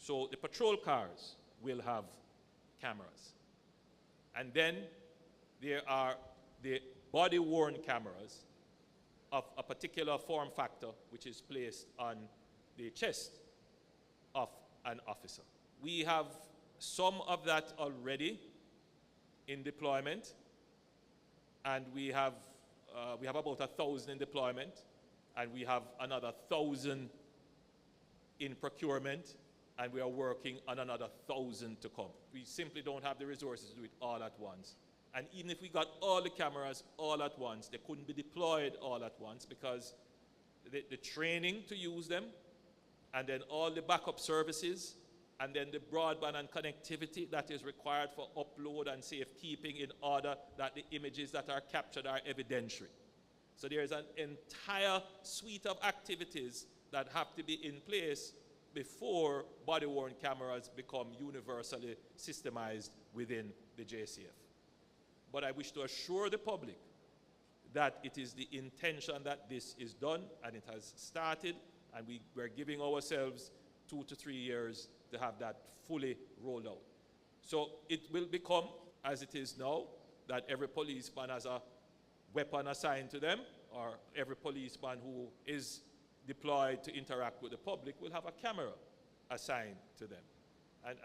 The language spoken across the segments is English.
So the patrol cars will have cameras. And then there are the body-worn cameras of a particular form factor which is placed on the chest of an officer. We have some of that already in deployment, and we have about 1,000 in deployment, and we have another 1,000 in procurement, and we are working on another 1,000 to come. We simply don't have the resources to do it all at once. And even if we got all the cameras all at once, they couldn't be deployed all at once because the training to use them, and then all the backup services, and then the broadband and connectivity that is required for upload and safekeeping in order that the images that are captured are evidentiary. So there is an entire suite of activities that have to be in place before body-worn cameras become universally systemized within the JCF. But I wish to assure the public that it is the intention that this is done, and it has started, and we're giving ourselves 2 to 3 years to have that fully rolled out. So it will become, as it is now, that every policeman has a weapon assigned to them, or every policeman who is deployed to interact with the public will have a camera assigned to them.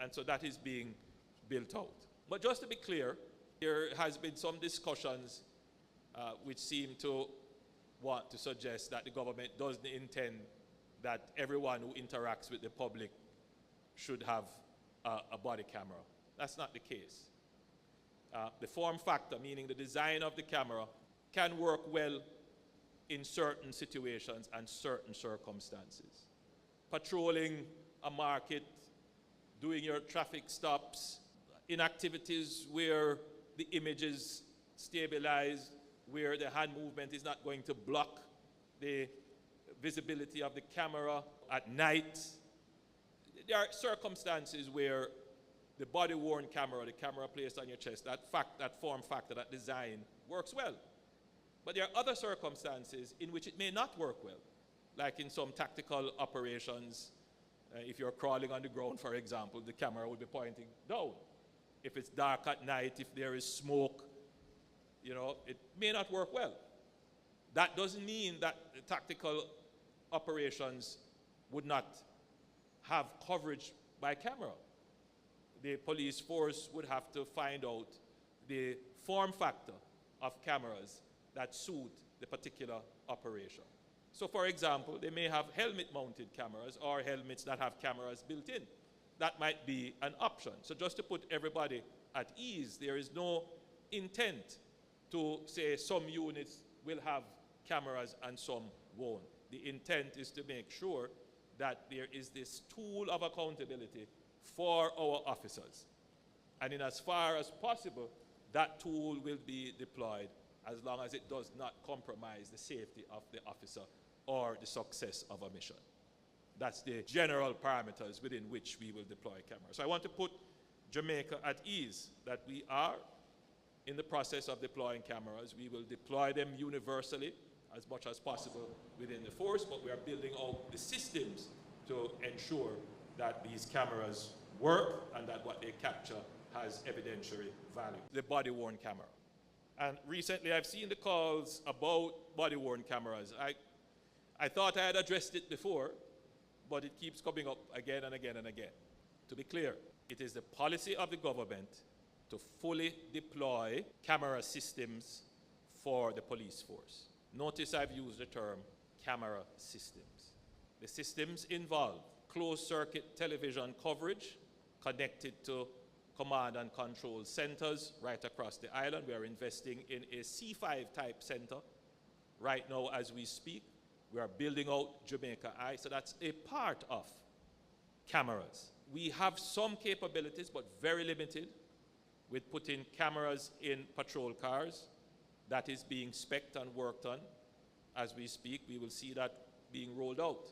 And so that is being built out. But just to be clear, there has been some discussions which seem to want to suggest that the government doesn't intend that everyone who interacts with the public should have a body camera. That's not the case. The form factor, meaning the design of the camera, can work well in certain situations and certain circumstances. Patrolling a market, doing your traffic stops, in activities where the image is stabilized, where the hand movement is not going to block the visibility of the camera at night. There are circumstances where the body-worn camera, the camera placed on your chest, that form factor, that design works well. But there are other circumstances in which it may not work well, like in some tactical operations. If you're crawling on the ground, for example, the camera will be pointing down. If it's dark at night, if there is smoke, it may not work well. That doesn't mean that the tactical operations would not have coverage by camera. The police force would have to find out the form factor of cameras that suit the particular operation. So for example, they may have helmet-mounted cameras or helmets that have cameras built in. That might be an option. So just to put everybody at ease, there is no intent to say some units will have cameras and some won't. The intent is to make sure that there is this tool of accountability for our officers. And in as far as possible, that tool will be deployed as long as it does not compromise the safety of the officer or the success of a mission. That's the general parameters within which we will deploy cameras. So I want to put Jamaica at ease that we are in the process of deploying cameras. We will deploy them universally as much as possible within the force, but we are building out the systems to ensure that these cameras work and that what they capture has evidentiary value. The body-worn camera. And recently I've seen the calls about body-worn cameras. I thought I had addressed it before, but it keeps coming up again and again and again. To be clear, it is the policy of the government to fully deploy camera systems for the police force. Notice I've used the term camera systems. The systems involve closed-circuit television coverage connected to command and control centers right across the island. We are investing in a C5 type center right now as we speak. We are building out Jamaica Eye, so that's a part of cameras. We have some capabilities, but very limited, with putting cameras in patrol cars. That is being spec'd and worked on as we speak. We will see that being rolled out.